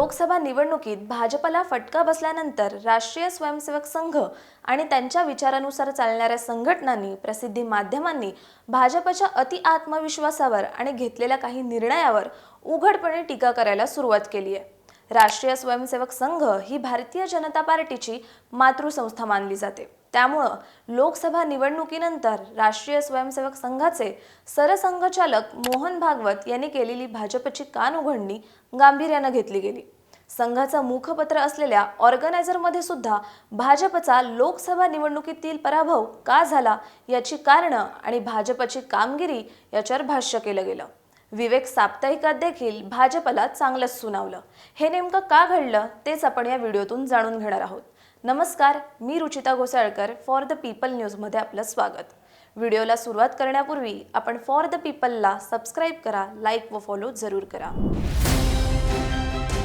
लोकसभा निवडणुकीत भाजपला फटका बसल्यानंतर राष्ट्रीय स्वयंसेवक संघ आणि त्यांच्या विचारानुसार चालणाऱ्या संघटनांनी, प्रसिद्धी माध्यमांनी भाजपच्या अति आत्मविश्वासावर आणि घेतलेल्या काही निर्णयावर उघडपणे टीका करायला सुरुवात केली आहे। राष्ट्रीय स्वयंसेवक संघ ही भारतीय जनता पार्टीची मातृसंस्था मानली जाते। त्यामुळे लोकसभा निवडणुकीनंतर राष्ट्रीय स्वयंसेवक संघाचे सरसंघचालक मोहन भागवत यांनी केलेली भाजपची कानउघडणी गांभीर्याने घेतली गेली। संघाचा मुखपत्र असलेल्या ऑर्गनायझरमध्ये सुद्धा भाजपचा लोकसभा निवडणुकीतील पराभव का झाला याची कारणं आणि भाजपची कामगिरी याच्यावर भाष्य केलं गेलं। विवेक साप्ताहिकात देखील भाजपला चांगलंच सुनावलं। हे नेमकं का घडलं तेच आपण या व्हिडिओतून जाणून घेणार आहोत। नमस्कार, मी Ruchita Ghosalkar for the people news मध्ये आपलं स्वागत। व्हिडिओला सुरुवात करण्यापूर्वी आपण फॉर द पीपलला सबस्क्राइब करा, लाईक व फॉलो जरूर करा।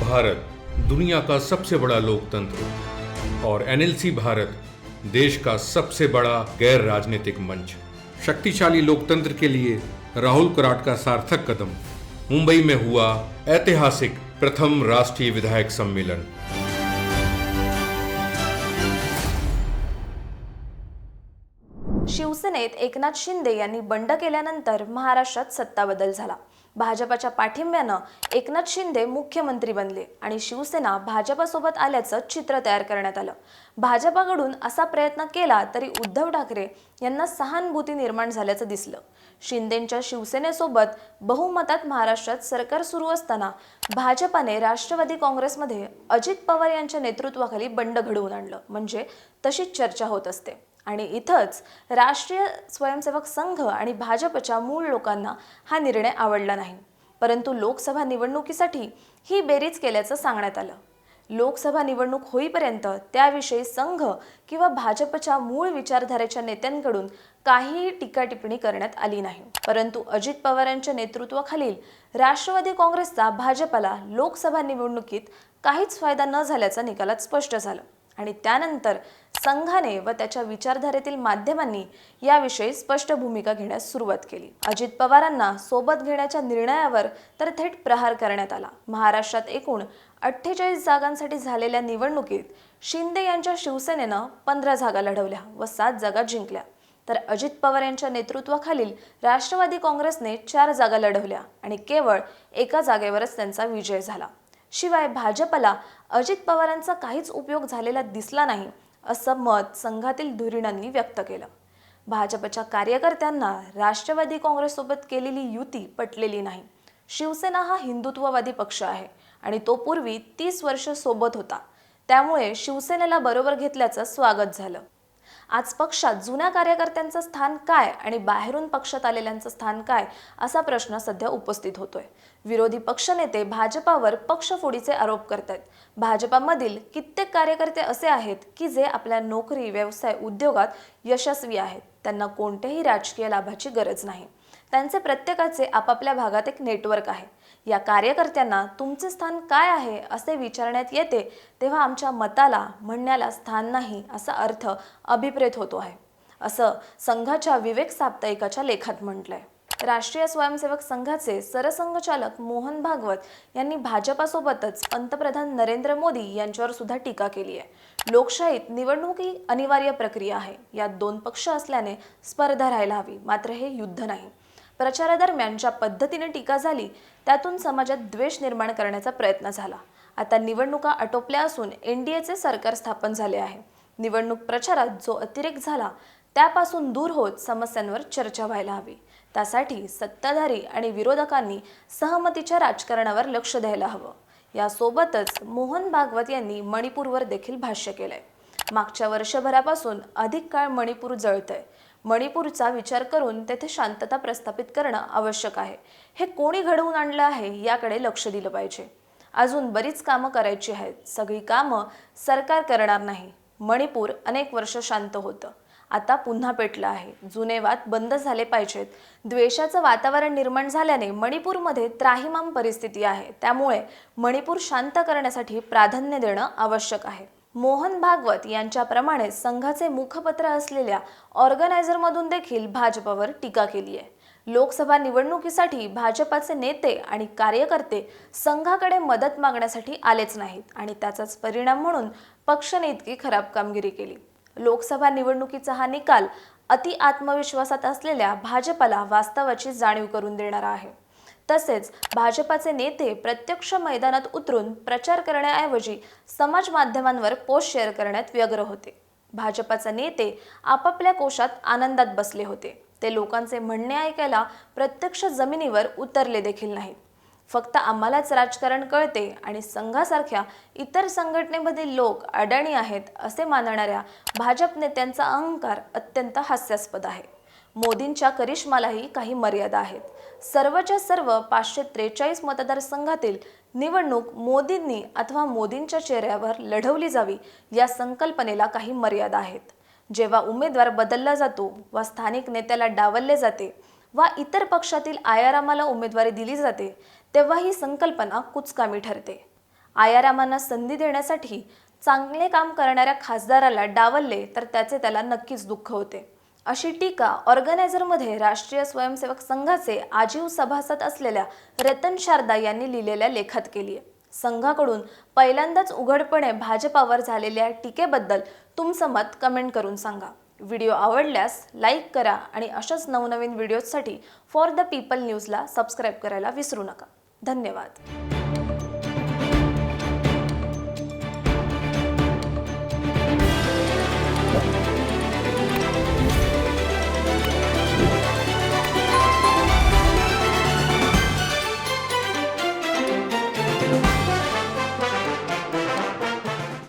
भारत दुनिया का सबसे बड़ा लोकतंत्र और एनएलसी भारत देश का सबसे बड़ा गैर राजनीतिक मंच। शक्तिशाली लोकतंत्र के लिए राहुल कराट का सार्थक कदम। मुंबई में हुआ ऐतिहासिक प्रथम राष्ट्रीय विधायक सम्मेलन। शिवसेनेत एकनाथ शिंदे यांनी बंड केल्यानंतर महाराष्ट्रात सत्ता बदल झाला। भाजपच्या पाठिंब्यानं एकनाथ शिंदे मुख्यमंत्री बनले आणि शिवसेना भाजपसोबत आल्याचं चित्र तयार करण्यात आलं। भाजपकडून असा प्रयत्न केला तरी उद्धव ठाकरे यांना सहानुभूती निर्माण झाल्याचं दिसलं। शिंदेंच्या शिवसेनेसोबत बहुमतात महाराष्ट्रात सरकार सुरू असताना भाजपाने राष्ट्रवादी काँग्रेसमध्ये अजित पवार यांच्या नेतृत्वाखाली बंड घडवून आणलं, म्हणजे तशीच चर्चा होत असते। आणि इथंच राष्ट्रीय स्वयंसेवक संघ आणि भाजपच्या मूळ लोकांना हा निर्णय आवडला नाही, परंतु लोकसभा निवडणुकीसाठी ही बेरीज केल्याचं सांगण्यात आलं। लोकसभा निवडणूक होईपर्यंत त्याविषयी संघ किंवा भाजपच्या मूळ विचारधारेच्या नेत्यांकडून काहीही टीका टिप्पणी करण्यात आली नाही, परंतु अजित पवारांच्या नेतृत्वाखालील राष्ट्रवादी काँग्रेसचा भाजपला लोकसभा निवडणुकीत काहीच फायदा न झाल्याचं निकालात स्पष्ट झालं आणि त्यानंतर संघाने व त्याच्या विचारधारेतील माध्यमांनी याविषयी स्पष्ट भूमिका घेण्यास सुरुवात केली। अजित पवारांना सोबत घेण्याच्या निर्णयावर तर थेट प्रहार करण्यात आला। महाराष्ट्रात एकूण 48 जागांसाठी झालेल्या निवडणुकीत शिंदे यांच्या शिवसेनेनं 15 जागा लढवल्या व 7 जागा जिंकल्या, तर अजित पवार यांच्या नेतृत्वाखालील राष्ट्रवादी काँग्रेसने 4 जागा लढवल्या आणि केवळ एका जागेवरच त्यांचा विजय झाला। शिवाय भाजपला अजित पवारांचा काहीच उपयोग झालेला दिसला नाही असं मत संघातील धुरीणांनी व्यक्त केलं। भाजपच्या कार्यकर्त्यांना राष्ट्रवादी काँग्रेससोबत केलेली युती पटलेली नाही। शिवसेना हा हिंदुत्ववादी पक्ष आहे आणि तो पूर्वी 30 वर्ष सोबत होता, त्यामुळे शिवसेनेला बरोबर घेतल्याचं स्वागत झालं। आज पक्षात जुन्या कार्यकर्त्यांचं स्थान काय आणि बाहेरून पक्षात आलेल्यांचं स्थान काय असा प्रश्न सध्या उपस्थित होतोय। विरोधी पक्षनेते भाजपावर पक्षफोडीचे आरोप करतात। भाजपामधील कित्येक कार्यकर्ते असे आहेत की जे आपल्या नोकरी, व्यवसाय, उद्योगात यशस्वी आहेत। त्यांना कोणत्याही राजकीय लाभाची गरज नाही। त्यांचे प्रत्येकाचे आपापल्या भागात एक नेटवर्क आहे। या कार्यकर्त्यांना तुमचे स्थान काय आहे असे विचारण्यात येते तेव्हा आमच्या मताला, म्हणण्याला स्थान नाही असा अर्थ अभिप्रेत होतो आहे, असं संघाच्या विवेक साप्ताहिकाच्या लेखात म्हटलंय। राष्ट्रीय स्वयंसेवक संघाचे सरसंघचालक मोहन भागवत यांनी भाजपासोबतच पंतप्रधान नरेंद्र मोदी यांच्यावर सुद्धा टीका केली आहे। लोकशाहीत निवडणूक ही अनिवार्य प्रक्रिया आहे। यात 2 पक्ष असल्याने स्पर्धा राहायला हवी, मात्र हे युद्ध नाही। प्रचारादरम्यान ज्या पद्धतीने टीका झाली त्यातून समाजात द्वेष निर्माण करण्याचा प्रयत्न झाला। आता निवडणुका आटोपल्या असून एनडीएचे सरकार स्थापन झाले आहे। निवडणूक प्रचारात जो अतिरेक झाला त्यापासून दूर होत समस्यांवर चर्चा व्हायला हवी। त्यासाठी सत्ताधारी आणि विरोधकांनी सहमतीच्या राजकारणावर लक्ष द्यायला हवं। यासोबतच मोहन भागवत यांनी मणिपूरवर देखील भाष्य केलंय। मागच्या वर्षभरापासून अधिक काळ मणिपूर जळतंय। मणिपूरचा विचार करून तेथे शांतता प्रस्थापित करणं आवश्यक आहे। हे कोणी घडवून आणलं आहे याकडे लक्ष दिलं पाहिजे। अजून बरीच कामं करायची आहेत। सगळी कामं सरकार करणार नाही। मणिपूर अनेक वर्ष शांत होतं, आता पुन्हा पेटलं आहे। जुने वाद बंद झाले पाहिजेत। द्वेषाचं वातावरण निर्माण झाल्याने मणिपूरमध्ये त्राहिमाम परिस्थिती आहे, त्यामुळे मणिपूर शांत करण्यासाठी प्राधान्य देणं आवश्यक आहे। मोहन भागवत यांच्याप्रमाणे संघाचे मुखपत्र असलेल्या ऑर्गनायझरमधून देखील भाजपवर टीका केली आहे। लोकसभा निवडणुकीसाठी भाजपाचे नेते आणि कार्यकर्ते संघाकडे मदत मागण्यासाठी आलेच नाहीत आणि त्याचाच परिणाम म्हणून पक्षाने इतकी खराब कामगिरी केली। लोकसभा निवडणुकीचा हा निकाल अति आत्मविश्वासात असलेल्या भाजपाला वास्तवाची जाणीव करून देणारा आहे। तसेच भाजपाचे नेते प्रत्यक्ष मैदानात उतरून प्रचार करण्याऐवजी समाज माध्यमांवर पोस्ट शेअर करण्यात व्यग्र होते। भाजपाचे नेते आपापल्या कोशात आनंदात बसले होते। ते लोकांचे म्हणणे ऐकायला प्रत्यक्ष जमिनीवर उतरले देखील नाहीत। फक्त आम्हालाच राजकारण कळते आणि संघासारख्या इतर संघटनेमधील लोक अडाणी आहेत असे मानणाऱ्या भाजप नेत्यांचा अहंकार अत्यंत हास्यास्पद आहे। मोदींच्या करिश्मालाही काही मर्यादा आहेत। सर्वच्या सर्व 543 मतदारसंघातील निवडणूक मोदींनी अथवा मोदींच्या चेहऱ्यावर लढवली जावी या संकल्पनेला काही मर्यादा आहेत। जेव्हा उमेदवार बदलला जातो वा स्थानिक नेत्याला डावलले जाते वा इतर पक्षातील आयारामाला उमेदवारी दिली जाते तेव्हा ही संकल्पना कुचकामी ठरते। आयारामांना संधी देण्यासाठी चांगले काम करणाऱ्या खासदाराला डावलले तर त्याचे त्याला नक्कीच दुःख होते। अशी टीका ऑर्गनायझरमध्ये राष्ट्रीय स्वयंसेवक संघाचे आजीव सभासद असलेल्या रतन शारदा यांनी लिहिलेल्या लेखात केली आहे। संघाकडून पहिल्यांदाच उघडपणे भाजपावर झालेल्या टीकेबद्दल तुमचं मत कमेंट करून सांगा। व्हिडिओ आवडल्यास लाईक करा आणि अशाच नवनवीन व्हिडिओसाठी फॉर द पीपल न्यूजला सबस्क्राईब करायला विसरू नका। धन्यवाद।